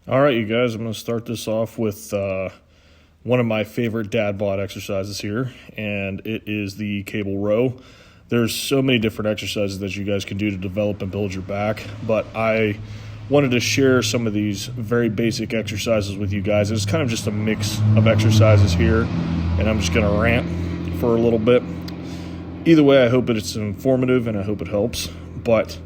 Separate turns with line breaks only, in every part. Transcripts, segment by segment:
All right, you guys, I'm going to start this off with one of my favorite dad bod exercises here, and it is the cable row. There's so many different exercises that you guys can do to develop and build your back, but I wanted to share some of these very basic exercises with you guys. It's kind of just a mix of exercises here, and I'm just going to rant for a little bit. Either way, I hope it's informative and I hope it helps, but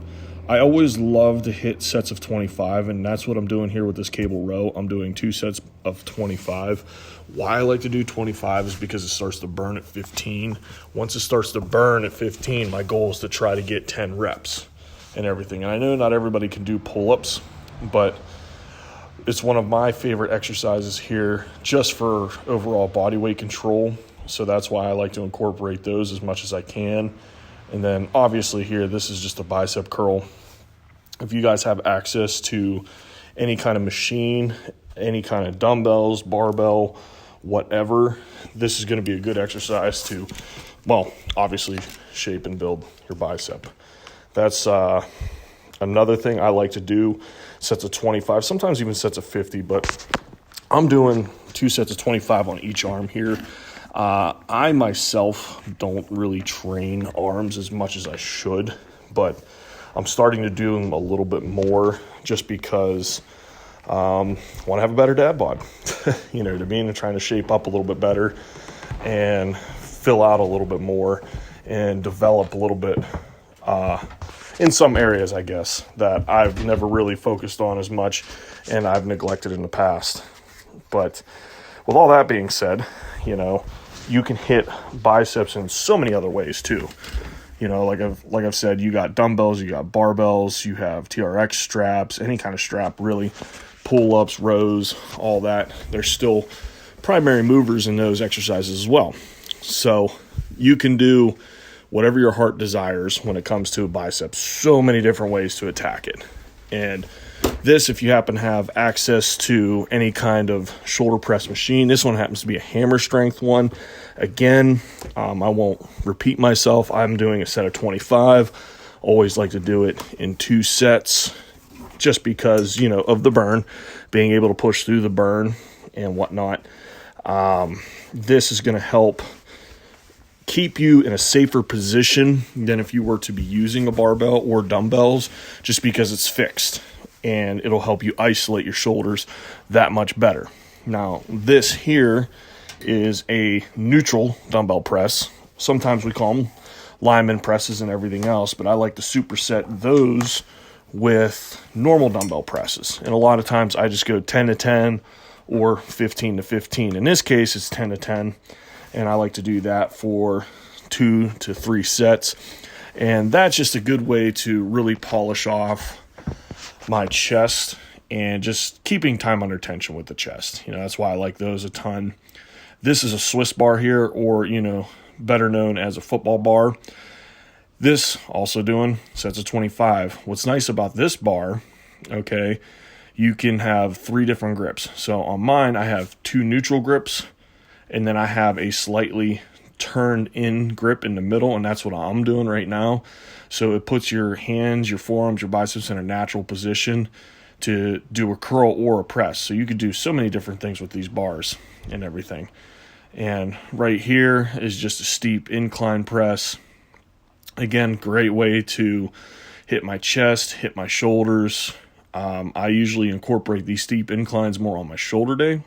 I always love to hit sets of 25, and that's what I'm doing here with this cable row. I'm doing 2 sets of 25. Why I like to do 25 is because it starts to burn at 15. Once it starts to burn at 15, my goal is to try to get 10 reps and everything. And I know not everybody can do pull-ups, but it's one of my favorite exercises here just for overall body weight control. So that's why I like to incorporate those as much as I can. And then obviously here, this is just a bicep curl. If you guys have access to any kind of machine, any kind of dumbbells, barbell, whatever, this is going to be a good exercise to, well, obviously shape and build your bicep. That's another thing I like to do, sets of 25, sometimes even sets of 50, but I'm doing 2 sets of 25 on each arm here. I myself don't really train arms as much as I should, but I'm starting to do them a little bit more just because I want to have a better dad bod, you know what I mean, and trying to shape up a little bit better and fill out a little bit more and develop a little bit in some areas, I guess, that I've never really focused on as much and I've neglected in the past. But with all that being said, you know, you can hit biceps in so many other ways too. You know, like I've said, you got dumbbells, you got barbells, you have TRX straps, any kind of strap really, pull-ups, rows, all that. There's still primary movers in those exercises as well. So you can do whatever your heart desires when it comes to a bicep. So many different ways to attack it. And this, if you happen to have access to any kind of shoulder press machine, this one happens to be a hammer strength one. Again, I won't repeat myself. I'm doing a set of 25. Always like to do it in 2 sets just because, you know, of the burn, being able to push through the burn and whatnot. This is going to help keep you in a safer position than if you were to be using a barbell or dumbbells, just because it's fixed. And it'll help you isolate your shoulders that much better. Now, this here is a neutral dumbbell press. Sometimes we call them lineman presses and everything else, but I like to superset those with normal dumbbell presses. And a lot of times I just go 10 to 10 or 15 to 15. In this case, it's 10 to 10, and I like to do that for 2 to 3 sets. And that's just a good way to really polish off my chest and just keeping time under tension with the chest. You know, that's why I like those a ton. This is a Swiss bar here, or, you know, better known as a football bar. This also doing sets of 25. What's nice about this bar, okay, you can have 3 different grips. So on mine, I have 2 neutral grips, and then I have a slightly turned in grip in the middle, and that's what I'm doing right now. So it puts your hands, your forearms, your biceps in a natural position to do a curl or a press. So you could do so many different things with these bars and everything. And right here is just a steep incline press. Again, great way to hit my chest, hit my shoulders. I usually incorporate these steep inclines more on my shoulder day.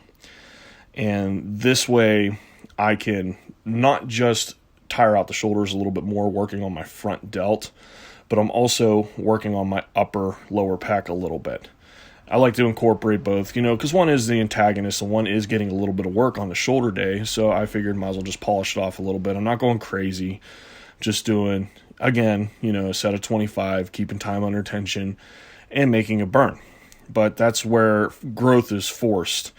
And this way I can not just tire out the shoulders a little bit more working on my front delt, but I'm also working on my upper lower pec a little bit. I like to incorporate both, you know, because one is the antagonist and one is getting a little bit of work on the shoulder day. So I figured might as well just polish it off a little bit. I'm not going crazy, just doing, again, you know, a set of 25, keeping time under tension and making a burn. But that's where growth is forced.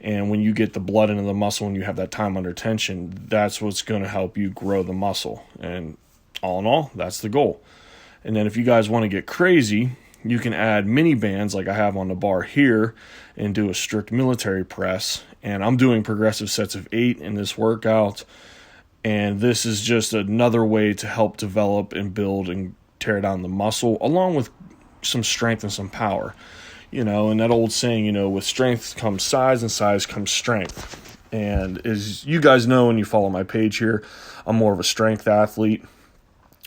And when you get the blood into the muscle and you have that time under tension, that's what's going to help you grow the muscle. And all in all, that's the goal. And then if you guys want to get crazy, you can add mini bands like I have on the bar here and do a strict military press. And I'm doing progressive sets of 8 in this workout. And this is just another way to help develop and build and tear down the muscle, along with some strength and some power. And that old saying, with strength comes size and size comes strength. And as you guys know, when you follow my page here, I'm more of a strength athlete,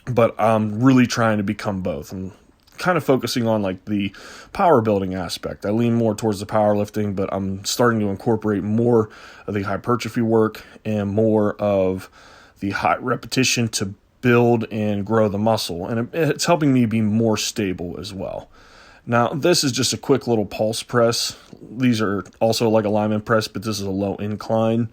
but I'm really trying to become both. I'm kind of focusing on like the power building aspect. I lean more towards the powerlifting, but I'm starting to incorporate more of the hypertrophy work and more of the high repetition to build and grow the muscle. And it's helping me be more stable as well. Now, this is just a quick little pulse press. These are also like alignment press, but this is a low incline.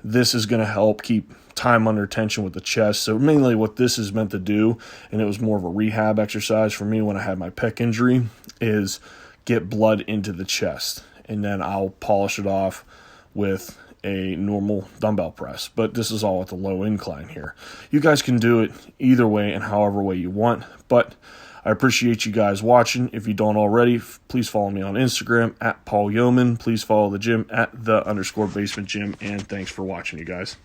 This is going to help keep time under tension with the chest. So mainly what this is meant to do, and it was more of a rehab exercise for me when I had my pec injury, is get blood into the chest. And then I'll polish it off with a normal dumbbell press. But this is all at the low incline here. You guys can do it either way and however way you want. But I appreciate you guys watching. If you don't already, please follow me on Instagram at Paul Yeoman. Please follow the gym at @the_basement gym. And thanks for watching, you guys.